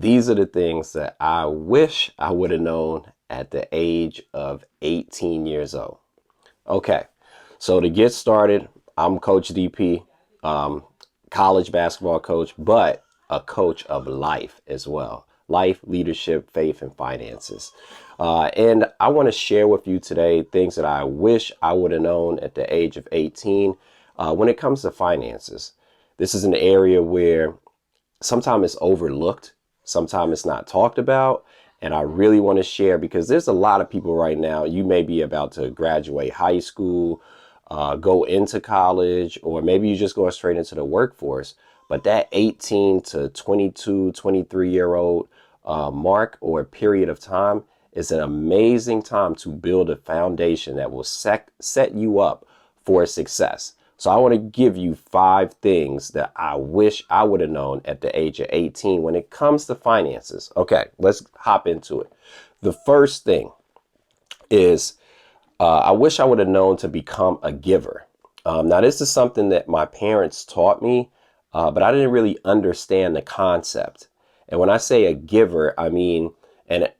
These are the things that I wish I would have known at the age of 18 years old. Okay, so to get started, I'm Coach DP, um, college basketball coach, but a coach of life as well. Life, leadership, faith, and finances. And I want to share with you today things that I wish I would have known at the age of 18 when it comes to finances. This is an area where sometimes it's overlooked, sometimes it's not talked about. And I really want to share because there's a lot of people right now. You may be about to graduate high school, go into college, or maybe you're just going straight into the workforce. But that 18 to 22, 23-year-old mark or period of time is an amazing time to build a foundation that will set you up for success. So I want to give you 5 things that I wish I would have known at the age of 18 when it comes to finances. Okay, let's hop into it. The first thing is I wish I would have known to become a giver. Now, this is something that my parents taught me, but I didn't really understand the concept. And when I say a giver, I mean, and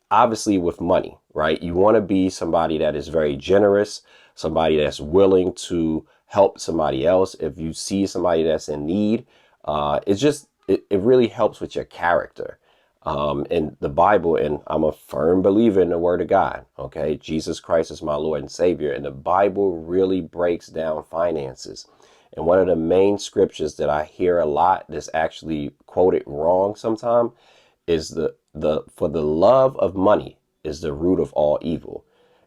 obviously with money, right? You want to be somebody that is very generous, somebody that's willing to help somebody else. If you see somebody that's in need, it really helps with your character. In the Bible, and I'm a firm believer in the Word of God. Okay, Jesus Christ is my Lord and Savior, and the Bible really breaks down finances. And one of the main scriptures that I hear a lot that's actually quoted wrong sometimes is the for the love of money is the root of all evil.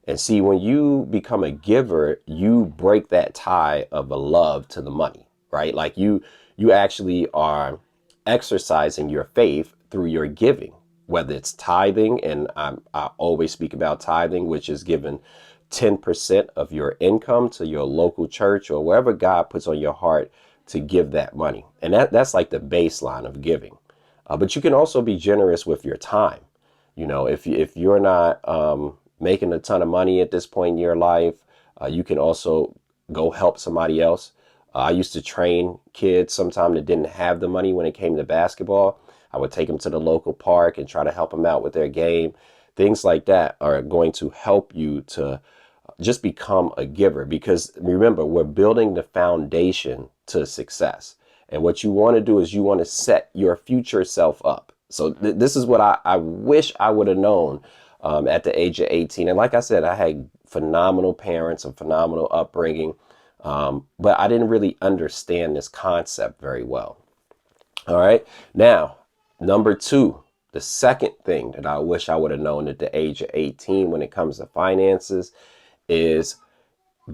And see, when you become a giver, you break that tie of a love to the money, right? Like you actually are exercising your faith through your giving, whether it's tithing, and I always speak about tithing, which is giving 10% of your income to your local church or wherever God puts on your heart to give that money. And that's like the baseline of giving. But you can also be generous with your time. You know, if you're not making a ton of money at this point in your life, you can also go help somebody else. I used to train kids sometime that didn't have the money when it came to basketball. I would take them to the local park and try to help them out with their game. Things like that are going to help you to just become a giver, because remember, we're building the foundation to success. And what you want to do is you want to set your future self up. So this is what I wish I would have known at the age of 18. And like I said, I had phenomenal parents, a phenomenal upbringing, but I didn't really understand this concept very well. All right. Now, number 2, the second thing that I wish I would have known at the age of 18 when it comes to finances is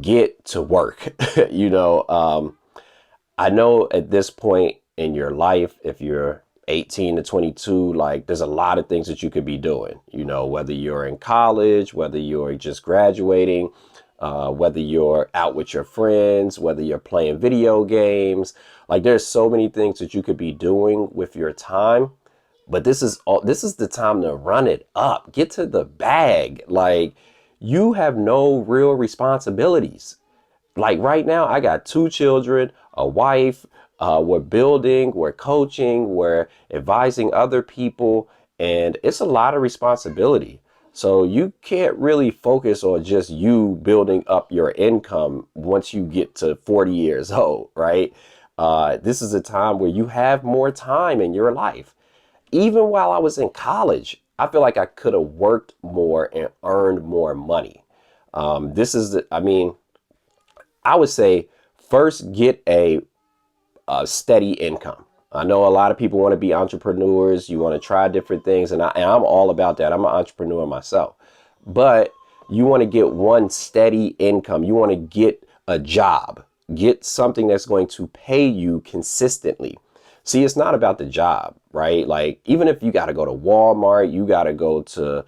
get to work. you know, I know at this point in your life, if you're 18 to 22, like there's a lot of things that you could be doing, you know, whether you're in college, whether you're just graduating, whether you're out with your friends, whether you're playing video games. Like there's so many things that you could be doing with your time. But this is the time to run it up. Get to the bag. Like you have no real responsibilities. Like right now, I got 2 children, a wife. We're building, we're coaching, we're advising other people, and it's a lot of responsibility. So you can't really focus on just you building up your income once you get to 40 years old, right? This is a time where you have more time in your life. Even while I was in college, I feel like I could have worked more and earned more money. I mean, I would say first get a steady income. I know a lot of people want to be entrepreneurs. You want to try different things, and I'm all about that. I'm an entrepreneur myself, but you want to get one steady income. You want to get a job, get something that's going to pay you consistently. See, it's not about the job, right? Like even if you got to go to Walmart, you got to go to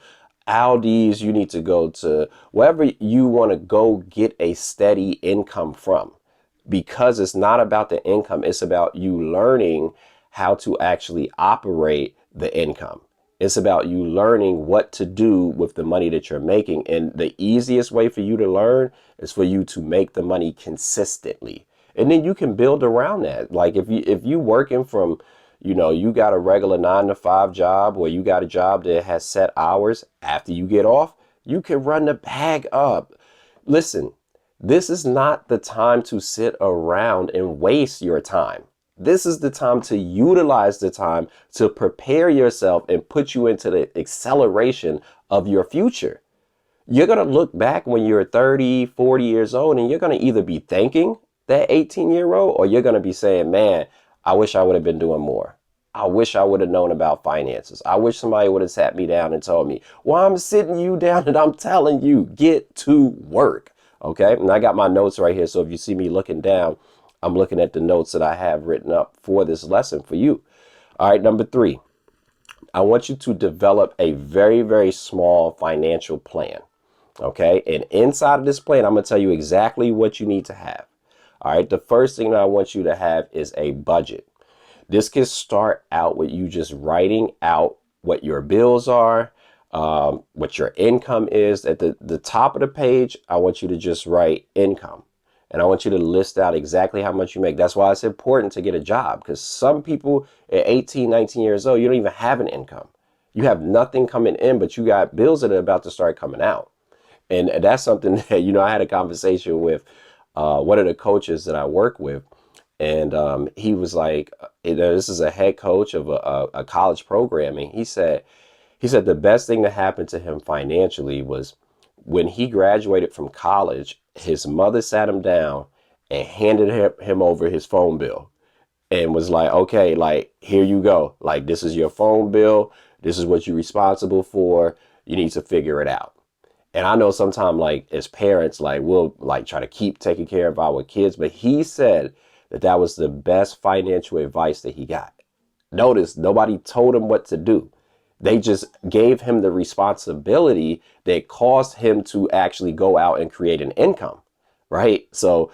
Aldi's, you need to go to wherever you want to go get a steady income from, because it's not about the income. It's about you learning how to actually operate the income. It's about you learning what to do with the money that you're making. And the easiest way for you to learn is for you to make the money consistently. And then you can build around that. Like if you working from, You know, you got a regular 9 to 5 job, or you got a job that has set hours. After you get off, you can run the bag up. Listen, this is not the time to sit around and waste your time. This is the time to utilize the time to prepare yourself and put you into the acceleration of your future. You're going to look back when you're 30, 40 years old, and you're going to either be thanking that 18-year-old, or you're going to be saying, man, I wish I would have been doing more. I wish I would have known about finances. I wish somebody would have sat me down and told me, well, I'm sitting you down and I'm telling you, get to work. Okay. And I got my notes right here. So if you see me looking down, I'm looking at the notes that I have written up for this lesson for you. All right. Number 3, I want you to develop a very, very small financial plan. Okay. And inside of this plan, I'm going to tell you exactly what you need to have. All right. The first thing that I want you to have is a budget. This can start out with you just writing out what your bills are, what your income is. At the top of the page, I want you to just write income. And I want you to list out exactly how much you make. That's why it's important to get a job, because some people at 18, 19 years old, you don't even have an income. You have nothing coming in, but you got bills that are about to start coming out. And that's something that, you know, I had a conversation with one of the coaches that I work with. And he was like, you know, this is a head coach of a college programming. He said the best thing that happened to him financially was when he graduated from college, his mother sat him down and handed him over his phone bill and was like, okay, like, here you go. Like, this is your phone bill. This is what you're responsible for. You need to figure it out. And I know sometimes, like, as parents, like, we'll like try to keep taking care of our kids, but he said that was the best financial advice that he got. Notice nobody told him what to do. They just gave him the responsibility that caused him to actually go out and create an income, right? So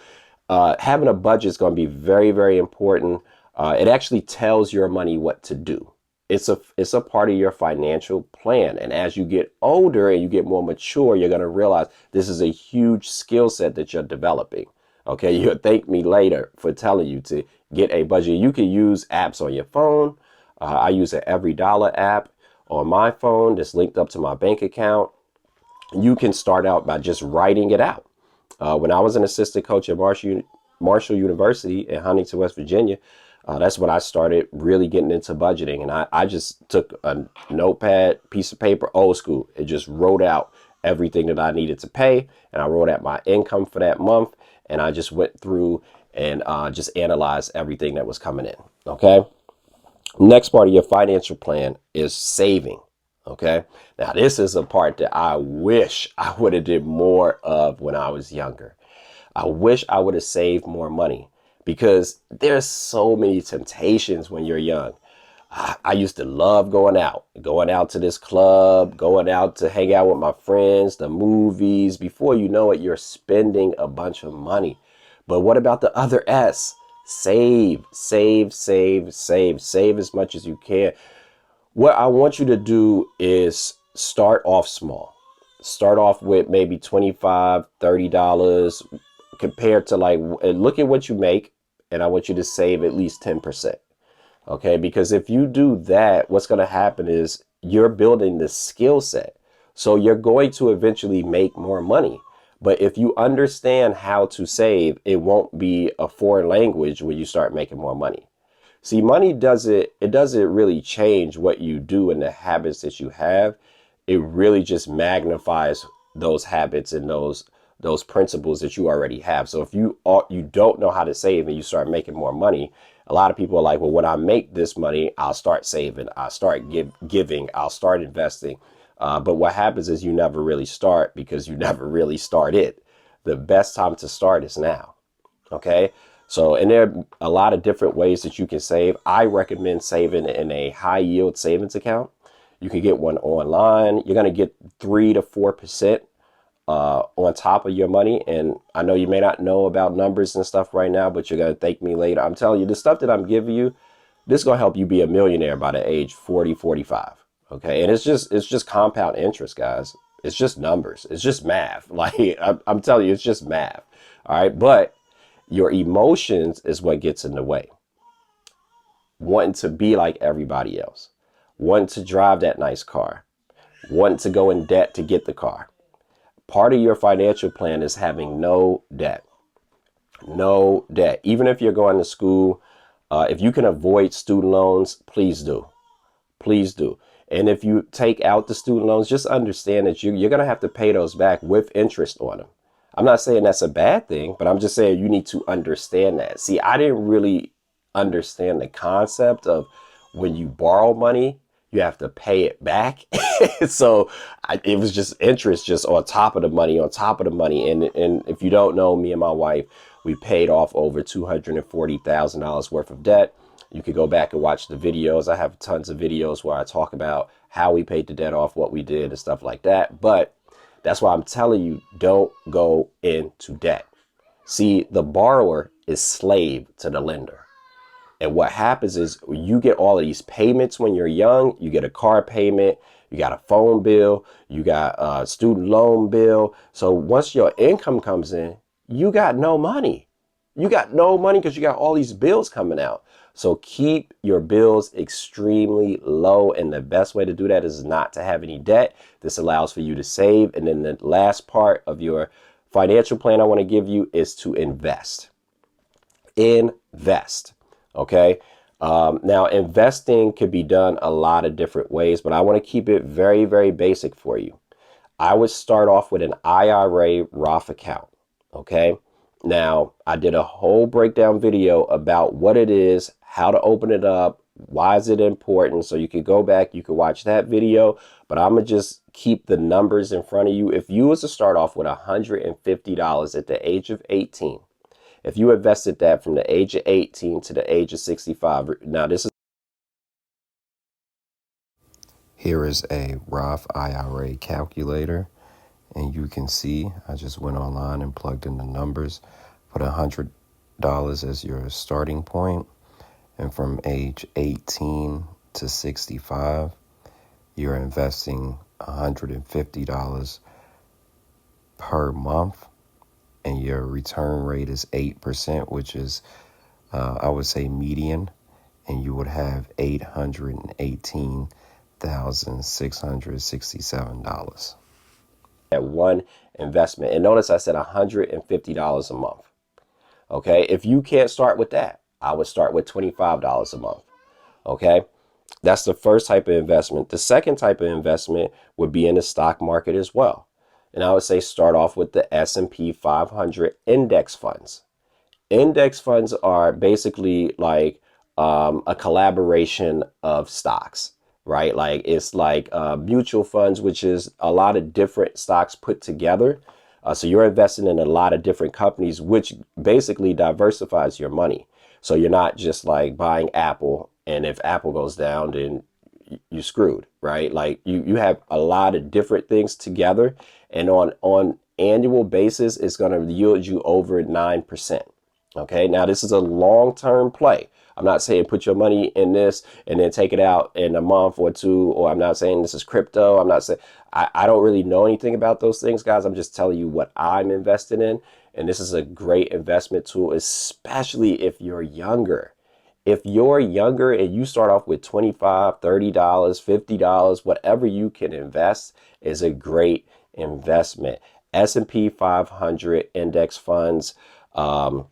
having a budget is going to be very, very important. It actually tells your money what to do. It's a part of your financial plan. And as you get older and you get more mature, you're going to realize this is a huge skill set that you're developing. Okay, you'll thank me later for telling you to get a budget. You can use apps on your phone. I use an Every Dollar app on my phone that's linked up to my bank account. You can start out by just writing it out. When I was an assistant coach at Marshall University in Huntington, West Virginia, that's when I started really getting into budgeting. And I just took a notepad, piece of paper, old school. It just wrote out everything that I needed to pay. And I wrote out my income for that month. And I just went through and just analyzed everything that was coming in. Okay. Next part of your financial plan is saving. Okay. Now, this is a part that I wish I would have did more of when I was younger. I wish I would have saved more money, because there's so many temptations when you're young. I used to love going out to this club, going out to hang out with my friends, the movies. Before you know it, you're spending a bunch of money. But what about the other S? Save, save, save, save, save as much as you can. What I want you to do is start off small. Start off with maybe $25, $30 compared to, like, look at what you make. And I want you to save at least 10%. Okay, because if you do that, what's going to happen is you're building the skill set. So you're going to eventually make more money. But if you understand how to save, it won't be a foreign language when you start making more money. See, money doesn't really change what you do and the habits that you have. It really just magnifies those habits and those principles that you already have. So if you don't know how to save and you start making more money, a lot of people are like, well, when I make this money, I'll start saving, I'll start giving, I'll start investing. But what happens is you never really start, because you never really started. The best time to start is now. Okay. So, and there are a lot of different ways that you can save. I recommend saving in a high yield savings account. You can get one online. You're going to get 3 to 4% on top of your money. And I know you may not know about numbers and stuff right now, but you're going to thank me later. I'm telling you, the stuff that I'm giving you, this is going to help you be a millionaire by the age 40, 45. Okay. And it's just compound interest, guys. It's just numbers. It's just math. Like, I'm telling you, it's just math. All right. But your emotions is what gets in the way. wanting to be like everybody else, wanting to drive that nice car, wanting to go in debt to get the car. Part of your financial plan is having no debt. No debt. Even if you're going to school, if you can avoid student loans, please do. Please do. And if you take out the student loans, just understand that you're going to have to pay those back with interest on them. I'm not saying that's a bad thing, but I'm just saying you need to understand that. See, I didn't really understand the concept of when you borrow money, you have to pay it back. So it was just interest just on top of the money, on top of the money. And if you don't know, me and my wife, we paid off over $240,000 worth of debt. You could go back and watch the videos. I have tons of videos where I talk about how we paid the debt off, what we did and stuff like that. But that's why I'm telling you, don't go into debt. See, the borrower is slave to the lender. And what happens is you get all of these payments when you're young. You get a car payment, you got a phone bill, you got a student loan bill. So once your income comes in, you got no money. You got no money because you got all these bills coming out. So keep your bills extremely low. And the best way to do that is not to have any debt. This allows for you to save. And then the last part of your financial plan I want to give you is to invest. Invest. Okay. Now, investing could be done a lot of different ways, but I want to keep it very, very basic for you. I would start off with an IRA Roth account. Okay. Now, I did a whole breakdown video about what it is, how to open it up, why is it important. So you could go back, you could watch that video, but I'm going to just keep the numbers in front of you. If you was to start off with $150 at the age of 18, if you invested that from the age of 18 to the age of 65, now this is. Here is a Roth IRA calculator, and you can see I just went online and plugged in the numbers, put $100 as your starting point, and from age 18 to 65, you're investing $150 per month. And your return rate is 8%, which is, I would say, median. And you would have $818,667. At one investment. And notice I said $150 a month. Okay. If you can't start with that, I would start with $25 a month. Okay. That's the first type of investment. The second type of investment would be in the stock market as well. And I would say start off with the S&P 500 index funds. Index funds are basically like a collaboration of stocks, right? Like it's like mutual funds, which is a lot of different stocks put together. So you're investing in a lot of different companies, which basically diversifies your money. So you're not just like buying Apple, and if Apple goes down, then you screwed, right? Like you have a lot of different things together, and on annual basis, it's going to yield you over 9%. Okay. Now this is a long-term play. I'm not saying put your money in this and then take it out in a month or two, or I'm not saying this is crypto. I'm not saying, I don't really know anything about those things, guys. I'm just telling you what I'm invested in. And this is a great investment tool, especially if you're younger. If you're younger and you start off with $25, $30, $50, whatever you can invest is a great investment. S&P 500 index funds. You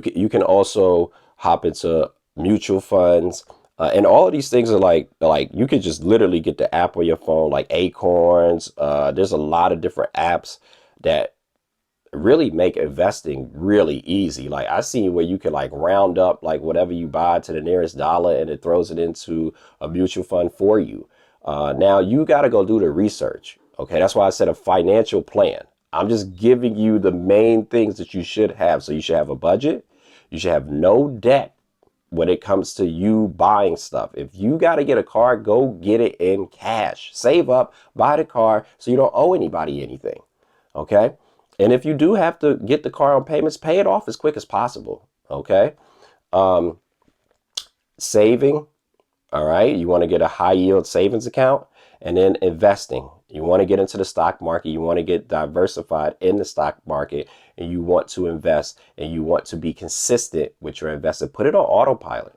can also hop into mutual funds. And all of these things are like you could just literally get the app on your phone, like Acorns. There's a lot of different apps that really make investing really easy. Like I seen where you can like round up like whatever you buy to the nearest dollar, and it throws it into a mutual fund for you. Now you got to go do the research. Okay. That's why I said a financial plan. I'm just giving you the main things that you should have. So you should have a budget. You should have no debt when it comes to you buying stuff. If you got to get a car, go get it in cash. Save up, buy the car so you don't owe anybody anything. Okay. And if you do have to get the car on payments, pay it off as quick as possible. Okay. Saving. All right. You want to get a high yield savings account, and then investing. You want to get into the stock market. You want to get diversified in the stock market, and you want to invest, and you want to be consistent with your investment. Put it on autopilot.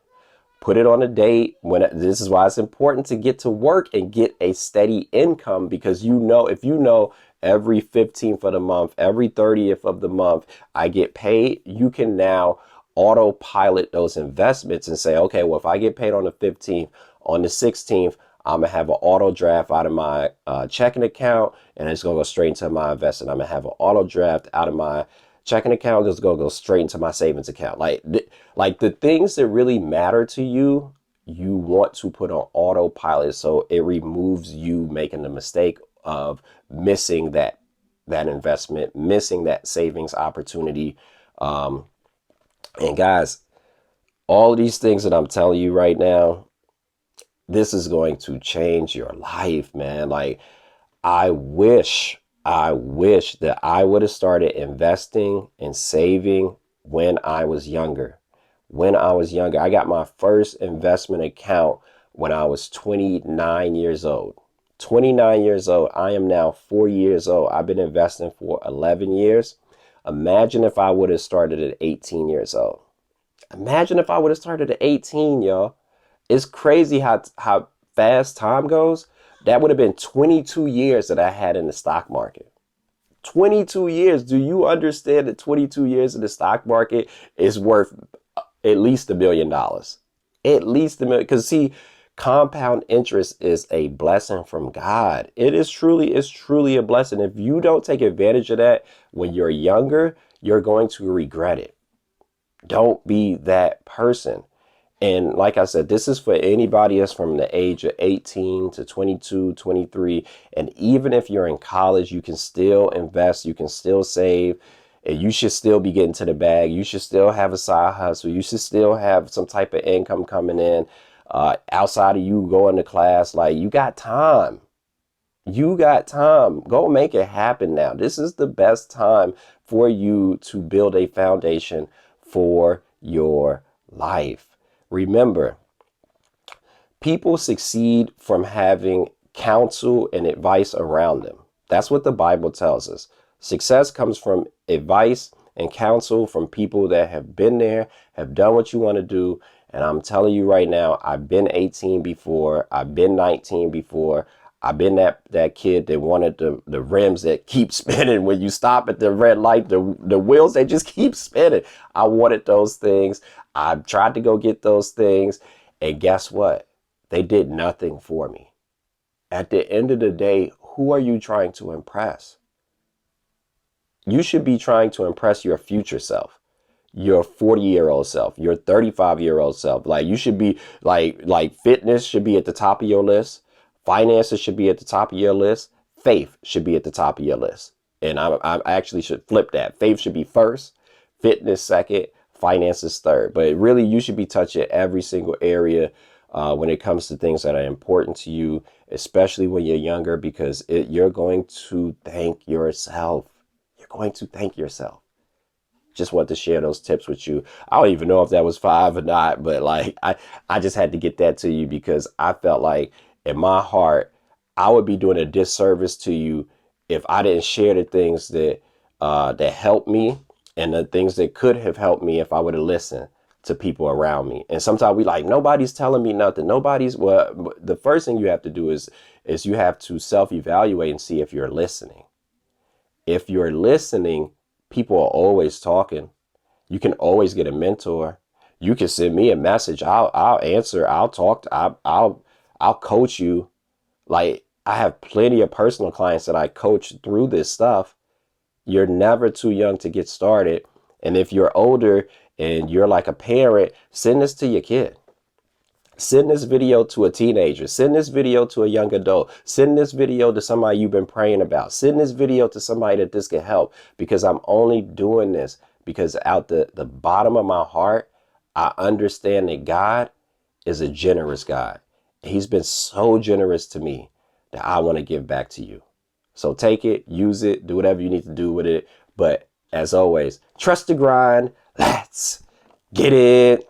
Put it on a date. This is why it's important to get to work and get a steady income, because if you know every 15th of the month, every 30th of the month, I get paid, you can now autopilot those investments and say, okay, well, if I get paid on the 15th, on the 16th, I'm gonna have an auto draft out of my checking account, and it's gonna go straight into my investment. I'm gonna have an auto draft out of my checking account, is gonna go straight into my savings account. Like the things that really matter to you, you want to put on autopilot, so it removes you making the mistake of missing that investment, missing that savings opportunity. And guys, all of these things that I'm telling you right now, this is going to change your life, man. Like, I wish that I would have started investing and saving when I was younger. When I was younger, I got my first investment account when I was 29 years old. 29 years old. I am now 40 years old. I've been investing for 11 years. Imagine if I would have started at 18 years old. Imagine if I would have started at 18, y'all. It's crazy how fast time goes. That would have been 22 years that I had in the stock market. 22 years. Do you understand that 22 years in the stock market is worth at least $1 million? At least $1 million. Because see, compound interest is a blessing from God. It's truly a blessing. If you don't take advantage of that when you're younger, you're going to regret it. Don't be that person. And like I said, this is for anybody else from the age of 18 to 22, 23. And even if you're in college, you can still invest, you can still save, and you should still be getting to the bag. You should still have a side hustle. You should still have some type of income coming in outside of you going to class. Like, you got time. You got time. Go make it happen now. This is the best time for you to build a foundation for your life. Remember, people succeed from having counsel and advice around them. That's what the Bible tells us. Success comes from advice and counsel from people that have been there, have done what you want to do. And I'm telling you right now, I've been 18 before. I've been 19 before. I've been that kid that wanted the rims that keep spinning when you stop at the red light, the wheels, they just keep spinning. I wanted those things. I tried to go get those things. And guess what? They did nothing for me. At the end of the day, who are you trying to impress? You should be trying to impress your future self, your 40-year-old self, your 35-year-old self. Like, you should be like fitness should be at the top of your list. Finances should be at the top of your list. Faith should be at the top of your list. And I actually should flip that. Faith should be first, fitness second, finances third. But really, you should be touching every single area when it comes to things that are important to you, especially when you're younger, because you're going to thank yourself. You're going to thank yourself. Just want to share those tips with you. I don't even know if that was 5 or not, but like I just had to get that to you because I felt like in my heart, I would be doing a disservice to you if I didn't share the things that that helped me and the things that could have helped me if I would have listened to people around me. And sometimes we like, nobody's telling me nothing. Well, the first thing you have to do is you have to self-evaluate and see if you're listening. If you're listening, people are always talking. You can always get a mentor. You can send me a message. I'll answer. I'll talk. I'll coach you. Like, I have plenty of personal clients that I coach through this stuff. You're never too young to get started. And if you're older and you're like a parent, send this to your kid. Send this video to a teenager. Send this video to a young adult. Send this video to somebody you've been praying about. Send this video to somebody that this can help, because I'm only doing this because out the bottom of my heart, I understand that God is a generous God. He's been so generous to me that I want to give back to you. So take it, use it, do whatever you need to do with it. But as always, trust the grind. Let's get it.